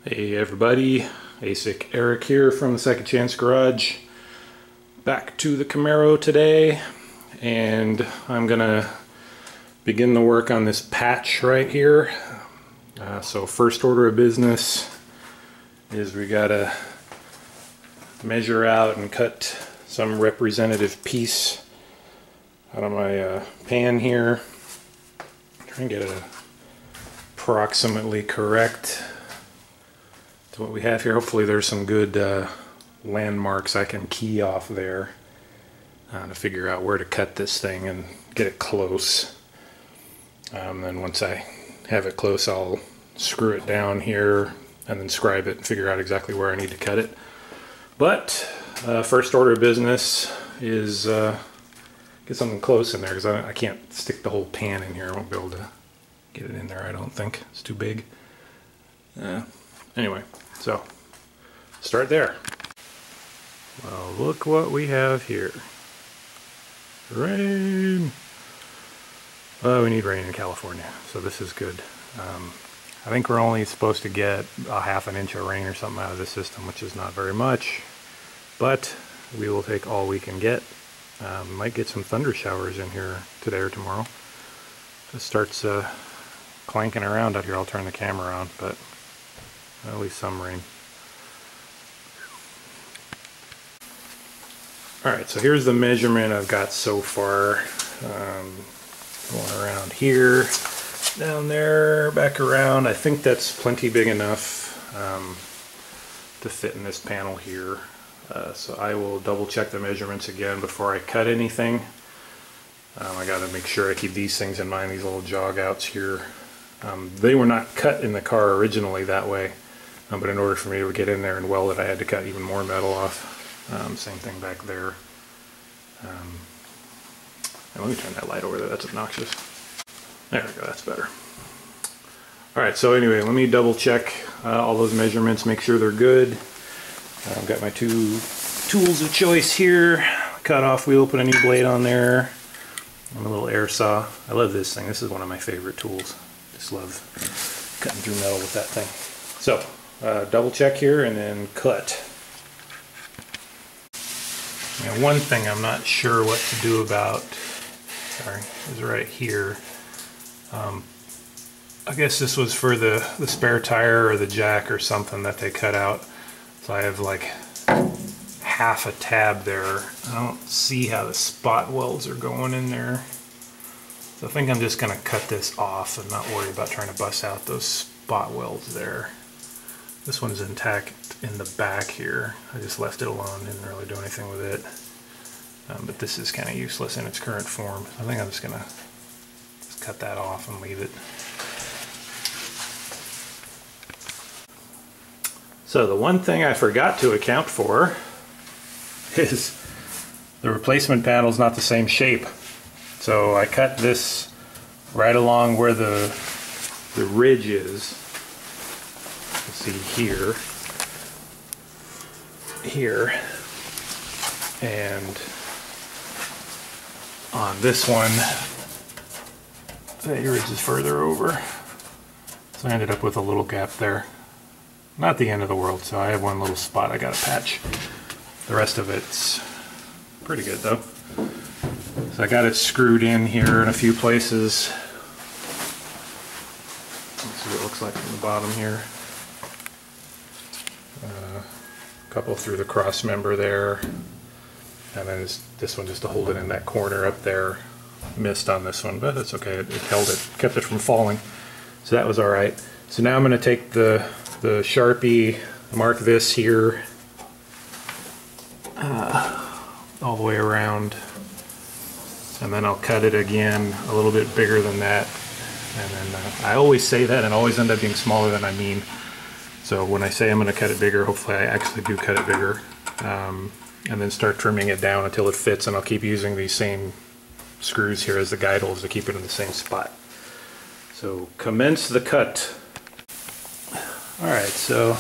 Hey everybody, ASIC Eric here from the Second Chance Garage. Back to the Camaro today, and I'm gonna begin the work on this patch right here. So first order of business is we gotta measure out and cut some representative piece out of my pan here. Try and get it approximately correct to what we have here. Hopefully there's some good landmarks I can key off there to figure out where to cut this thing and get it close. Then once I have it close, I'll screw it down here and then scribe it and figure out exactly where I need to cut it. But first order of business is get something close in there, because I can't stick the whole pan in here. I won't be able to get it in there, I don't think. It's too big. Anyway, so start there. Well, look what we have here. Rain! Well, we need rain in California, so this is good. I think we're only supposed to get a half an inch of rain or something out of this system, which is not very much, but we will take all we can get. Might get some thunder showers in here today or tomorrow. If it starts clanking around out here, I'll turn the camera on, but at least some rain. Alright, so here's the measurement I've got so far. Going around here, down there, back around. I think that's plenty big enough to fit in this panel here. So I will double check the measurements again before I cut anything. I got to make sure I keep these things in mind, these little jog outs here. They were not cut in the car originally that way. But in order for me to get in there and weld it, I had to cut even more metal off. Same thing back there. Let me turn that light over there, that's obnoxious. There we go, that's better. Alright, so anyway, let me double check all those measurements, make sure they're good. I've got my two tools of choice here. Cut off wheel, put a new blade on there. And a little air saw. I love this thing, this is one of my favorite tools. Just love cutting through metal with that thing. So, double check here and then cut. Now, one thing I'm not sure what to do about, is right here. I guess this was for the spare tire or the jack or something that they cut out. So I have like half a tab there. I don't see how the spot welds are going in there. So I think I'm just going to cut this off and not worry about trying to bust out those spot welds there. This one's intact in the back here. I just left it alone, didn't really do anything with it. But this is kind of useless in its current form. I think I'm just going to cut that off and leave it. So the one thing I forgot to account for is the replacement panel is not the same shape. So I cut this right along where the ridge is. See here, and on this one, the ridge is further over. So I ended up with a little gap there. Not the end of the world, so I have one little spot I gotta patch. The rest of it's pretty good though. So I got it screwed in here in a few places. Let's see what it looks like from the bottom here. A couple through the cross member there, and then this one just to hold it in that corner up there. Missed on this one, but it's okay. It held it, kept it from falling, so that was all right. So now I'm going to take the Sharpie, mark this here all the way around, and then I'll cut it again a little bit bigger than that. And then I always say that and always end up being smaller than I mean. So when I say I'm going to cut it bigger, hopefully I actually do cut it bigger. And then start trimming it down until it fits, and I'll keep using these same screws here as the guide holes to keep it in the same spot. So commence the cut. Alright, so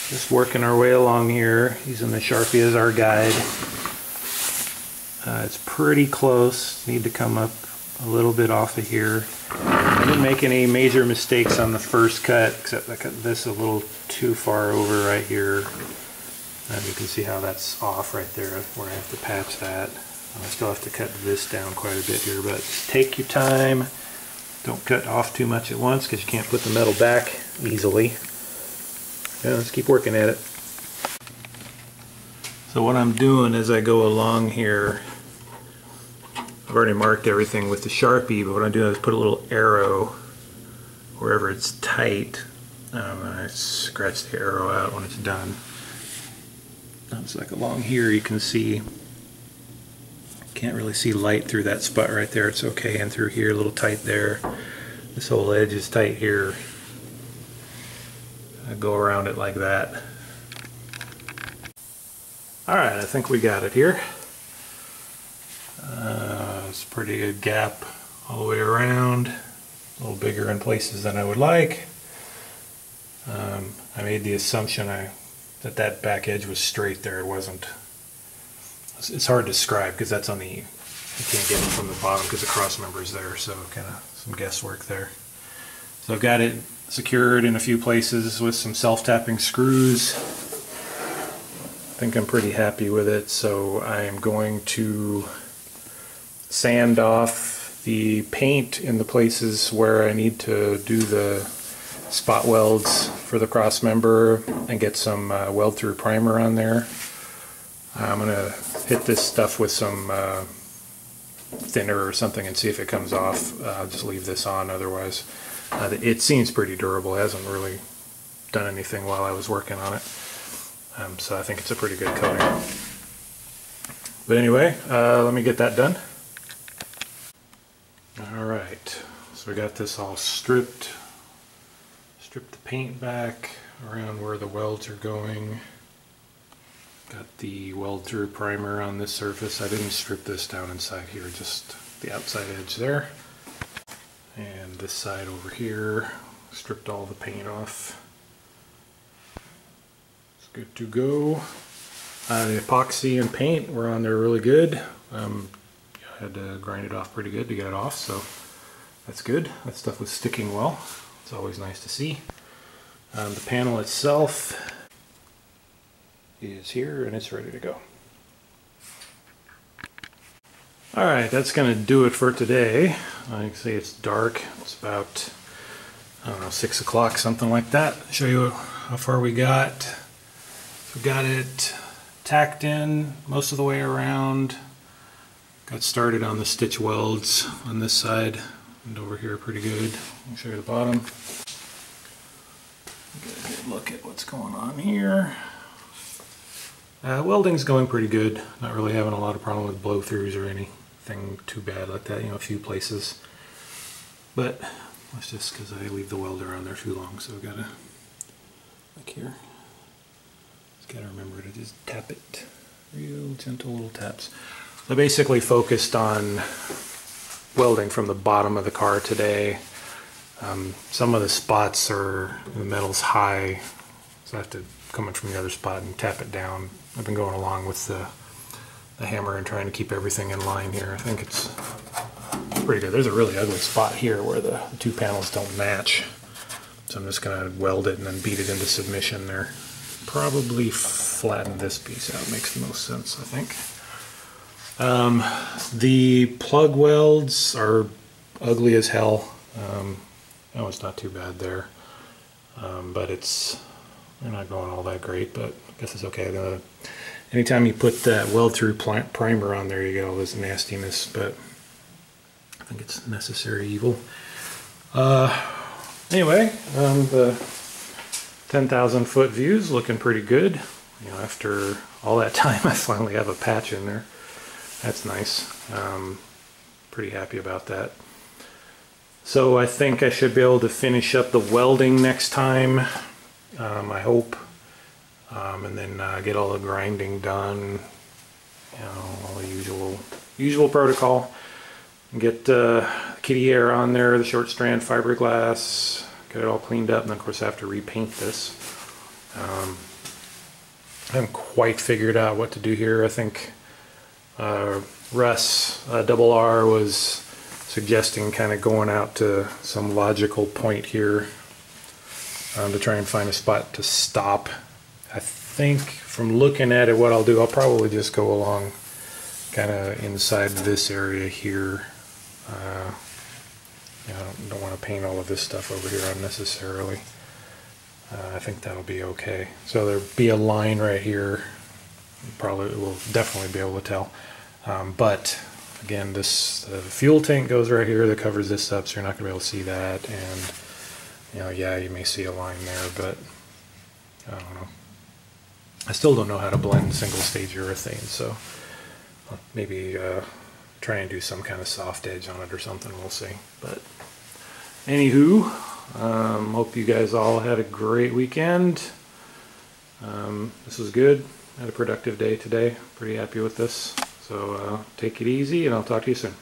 just working our way along here, using the Sharpie as our guide. It's pretty close, need to come up a little bit off of here. didn't make any major mistakes on the first cut, except I cut this a little too far over right here. And you can see how that's off right there, where I have to patch that. I still have to cut this down quite a bit here, but take your time. Don't cut off too much at once because you can't put the metal back easily. Yeah, let's keep working at it. So what I'm doing as I go along here, I've already marked everything with the Sharpie, but what I'm doing is put a little arrow wherever it's tight. I scratch the arrow out when it's done. It's like along here you can see, can't really see light through that spot right there. It's okay, and through here a little tight there. This whole edge is tight here. I go around it like that. Alright, I think we got it here. It's a pretty good gap all the way around. A little bigger in places than I would like. I made the assumption that that back edge was straight there. It wasn't. It's hard to describe because that's on the, you can't get it from the bottom because the cross member is there, so kind of some guesswork there. So I've got it secured in a few places with some self-tapping screws. I think I'm pretty happy with it, so I am going to sand off the paint in the places where I need to do the spot welds for the cross member and get some weld through primer on there. I'm going to hit this stuff with some thinner or something and see if it comes off. I'll just leave this on otherwise. It seems pretty durable. It hasn't really done anything while I was working on it. So I think it's a pretty good coating. But anyway, let me get that done. Alright, so we got this all stripped. Strip the paint back around where the welds are going. Got the weld through primer on this surface. I didn't strip this down inside here, just the outside edge there. And this side over here, stripped all the paint off. It's good to go. The epoxy and paint were on there really good. I had to grind it off pretty good to get it off, so that's good. That stuff was sticking well. It's always nice to see. The panel itself is here and it's ready to go. Alright, that's going to do it for today. I can see it's dark. It's about, I don't know, 6 o'clock, something like that. Show you how far we got. So we got it tacked in most of the way around. Got started on the stitch welds on this side and over here pretty good. I'll show you the bottom. Get a good look at what's going on here. Welding's going pretty good. Not really having a lot of problem with blow throughs or anything too bad like that. You know, a few places. But that's just because I leave the welder on there too long. So I've got to, like here, just got to remember to just tap it. Real gentle little taps. I basically focused on welding from the bottom of the car today. Some of the spots are, the metal's high, so I have to come in from the other spot and tap it down. I've been going along with the hammer and trying to keep everything in line here. I think it's pretty good. There's a really ugly spot here where the two panels don't match. So I'm just going to weld it and then beat it into submission there. Probably flatten this piece out. Makes the most sense, I think. The plug welds are ugly as hell. Oh, it's not too bad there. But they're not going all that great, but I guess it's okay. Anytime you put that weld through primer on there, you get all this nastiness, but I think it's necessary evil. Anyway, the 10,000 foot view's looking pretty good. You know, after all that time, I finally have a patch in there. That's nice. Pretty happy about that. So I think I should be able to finish up the welding next time. I hope. And then get all the grinding done. You know, all the usual protocol. Get kitty hair on there, the short strand fiberglass. Get it all cleaned up, and then of course I have to repaint this. I haven't quite figured out what to do here. I think Russ, Double R, was suggesting kind of going out to some logical point here to try and find a spot to stop. I think from looking at it, what I'll do, I'll probably just go along kind of inside this area here. You know, I don't want to paint all of this stuff over here unnecessarily. I think that'll be okay. So there'll be a line right here. Probably will definitely be able to tell. But again, this fuel tank goes right here that covers this up, so you're not going to be able to see that. And you know, yeah, you may see a line there, but I don't know. I still don't know how to blend single stage urethane, so maybe try and do some kind of soft edge on it or something. We'll see. But anywho, hope you guys all had a great weekend. This was good. Had a productive day today. Pretty happy with this. So take it easy, and I'll talk to you soon.